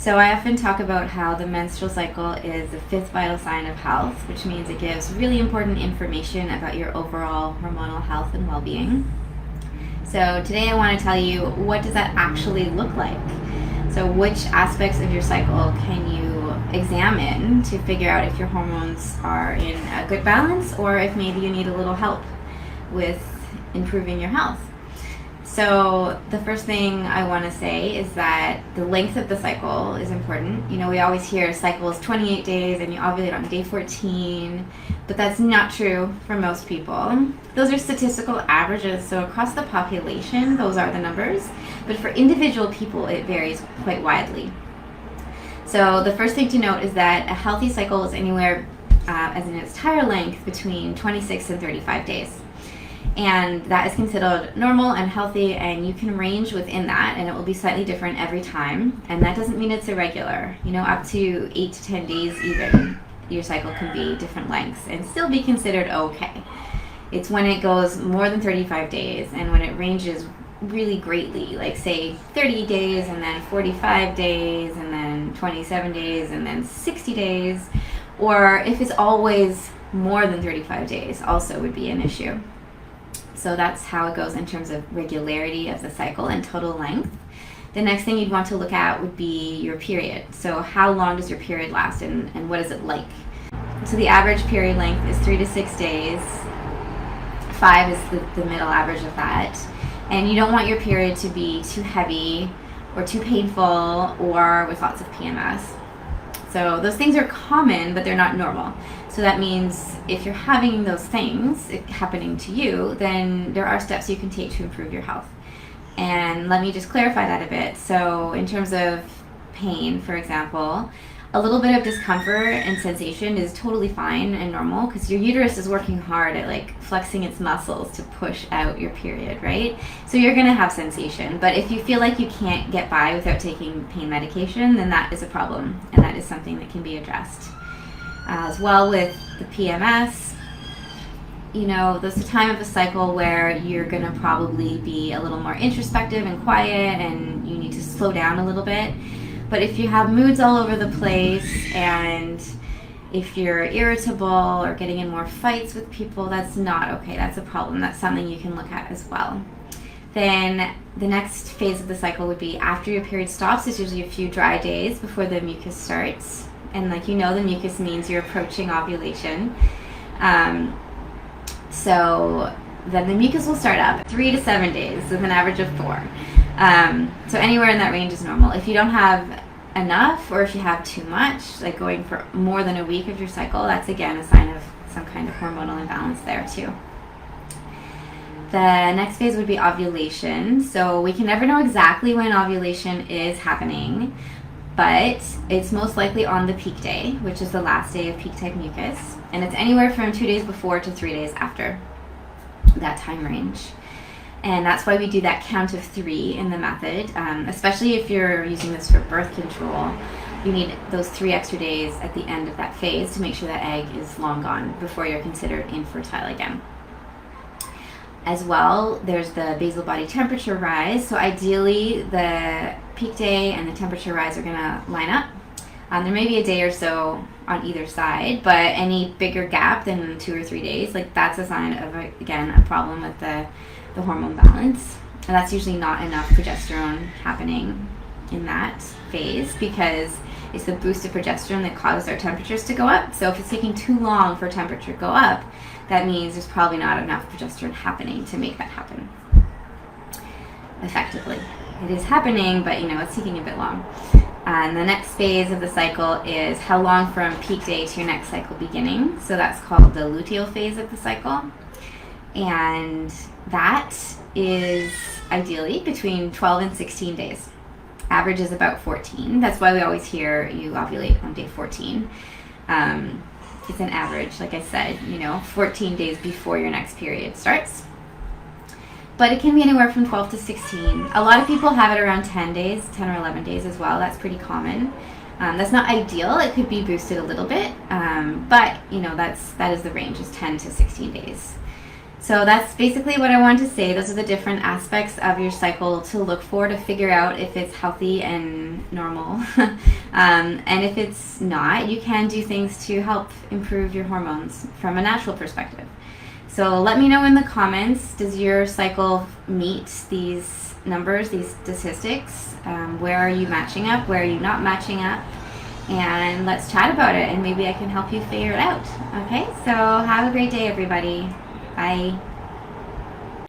So I often talk about how the menstrual cycle is the fifth vital sign of health, which means it gives really important information about your overall hormonal health and well-being. So today I want to tell you, what does that actually look like? So which aspects of your cycle can you examine to figure out if your hormones are in a good balance or if maybe you need a little help with improving your health? So the first thing I want to say is that the length of the cycle is important. You know, we always hear cycle is 28 days and you ovulate on day 14, but that's not true for most people. Those are statistical averages, so across the population, those are the numbers, but for individual people, it varies quite widely. So the first thing to note is that a healthy cycle is anywhere, as in its entire length, between 26 and 35 days. And that is considered normal and healthy, and you can range within that, and it will be slightly different every time. And that doesn't mean it's irregular. You know, up to 8 to 10 days even, your cycle can be different lengths and still be considered okay. It's when it goes more than 35 days and when it ranges really greatly, like say 30 days and then 45 days and then 27 days and then 60 days, or if it's always more than 35 days also would be an issue. So that's how it goes in terms of regularity of the cycle and total length. The next thing you'd want to look at would be your period. So how long does your period last and what is it like? So the average period length is 3 to 6 days. 5 is the middle average of that. And you don't want your period to be too heavy or too painful or with lots of PMS. So those things are common, but they're not normal. So that means if you're having those things happening to you, then there are steps you can take to improve your health. And let me just clarify that a bit. So in terms of pain, for example, a little bit of discomfort and sensation is totally fine and normal because your uterus is working hard at like flexing its muscles to push out your period, right? So you're going to have sensation. But if you feel like you can't get by without taking pain medication, then that is a problem, and that is something that can be addressed. As well with the PMS, you know, there's a time of the cycle where you're going to probably be a little more introspective and quiet and you need to slow down a little bit. But if you have moods all over the place and if you're irritable or getting in more fights with people, that's not okay. That's a problem. That's something you can look at as well. Then the next phase of the cycle would be after your period stops. It's usually a few dry days before the mucus starts. And like you know, the mucus means you're approaching ovulation. So then the mucus will start up 3 to 7 days with an average of 4. So anywhere in that range is normal. If you don't have enough or if you have too much, like going for more than a week of your cycle, that's again a sign of some kind of hormonal imbalance there too. The next phase would be ovulation. So we can never know exactly when ovulation is happening, but it's most likely on the peak day, which is the last day of peak type mucus, and it's anywhere from 2 days before to 3 days after that time range. And that's why we do that count of 3 in the method, especially if you're using this for birth control. You need those 3 extra days at the end of that phase to make sure that egg is long gone before you're considered infertile again. As well, there's the basal body temperature rise. So ideally, the peak day and the temperature rise are going to line up. There may be a day or so on either side, but any bigger gap than 2 or 3 days, like that's a sign of, again, a problem with the hormone balance. And that's usually not enough progesterone happening in that phase because it's the boost of progesterone that causes our temperatures to go up. So if it's taking too long for temperature to go up, that means there's probably not enough progesterone happening to make that happen effectively. It is happening, but you know, it's taking a bit long. And the next phase of the cycle is how long from peak day to your next cycle beginning. So that's called the luteal phase of the cycle. And that is ideally between 12 and 16 days. Average is about 14. That's why we always hear you ovulate on day 14. It's an average, like I said, 14 days before your next period starts. But it can be anywhere from 12 to 16. A lot of people have it around 10 days, 10 or 11 days as well. That's pretty common. That's not ideal. It could be boosted a little bit, but that is the range, is 10 to 16 days. So that's basically what I want to say. Those are the different aspects of your cycle to look for to figure out if it's healthy and normal. And if it's not, you can do things to help improve your hormones from a natural perspective. So let me know in the comments, does your cycle meet these numbers, these statistics? Where are you matching up? Where are you not matching up? And let's chat about it, and maybe I can help you figure it out. Okay, so have a great day, everybody. Bye.